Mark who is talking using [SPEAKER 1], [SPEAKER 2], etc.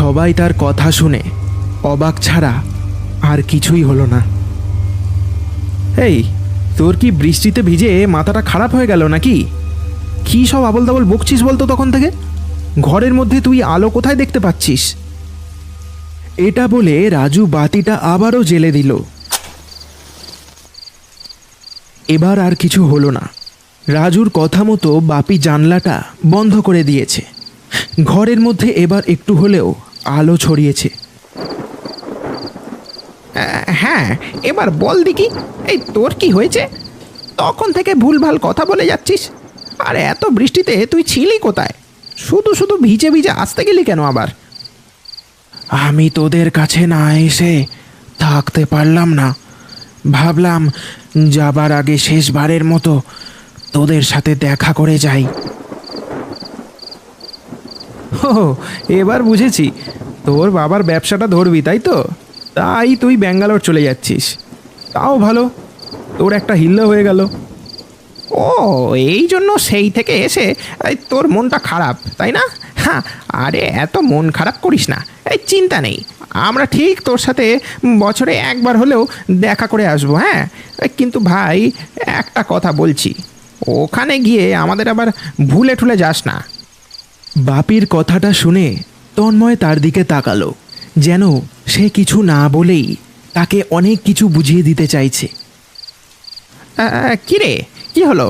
[SPEAKER 1] সবাই তার কথা শুনে অবাক ছাড়া আর কিছুই হলো না। এই, তোর কি বৃষ্টিতে ভিজে মাথাটা খারাপ হয়ে গেল নাকি? কী সব আবল তাবল বকছিস বলতো তখন থেকে? ঘরের মধ্যে তুই আলো কোথায় দেখতে পাচ্ছিস? এটা বলে রাজু বাতিটা আবারও জ্বেলে দিল। এবার আর কিছু হলো না। রাজুর কথা মতো বাপি জানলাটা বন্ধ করে দিয়েছে। ঘরের মধ্যে এবার একটু হলেও আলো ছড়িয়েছে।
[SPEAKER 2] হ্যাঁ, এবার বল দেখি, এই তোর কি হয়েছে? তখন থেকে ভুলভাল কথা বলে যাচ্ছিস। আর এত বৃষ্টিতে তুই ছিলি কোথায়? শুধু শুধু ভিজে ভিজে আসতে গেলি কেন আবার?
[SPEAKER 1] আমি তোদের কাছে না এসে থাকতে পারলাম না। ভাবলাম যাবার আগে শেষবারের মতো তোদের সাথে দেখা করে যাই। ও, এবার বুঝেছি, তোর বাবার ব্যবসাটা ধরবি তাই তো? তাই তুই ব্যাঙ্গালোর চলে যাচ্ছিস। তাও ভালো, তোর একটা হিল্লা হয়ে গেল।
[SPEAKER 2] ও, এই জন্য সেই থেকে এসে এই তোর মনটা খারাপ, তাই না? হ্যাঁ, আরে এত মন খারাপ করিস না। এই চিন্তা নেই, আমরা ঠিক তোর সাথে বছরে একবার হলেও দেখা করে আসবো। হ্যাঁ, কিন্তু ভাই, একটা কথা বলছি, ওখানে গিয়ে আমাদের আবার ভুলে ঠুলে যাস না।
[SPEAKER 1] বাপির কথাটা শুনে তন্ময় তার দিকে তাকালো, যেন সে কিছু না বলেই তাকে অনেক কিছু বুঝিয়ে দিতে চাইছে।
[SPEAKER 2] কিরে, কি হলো?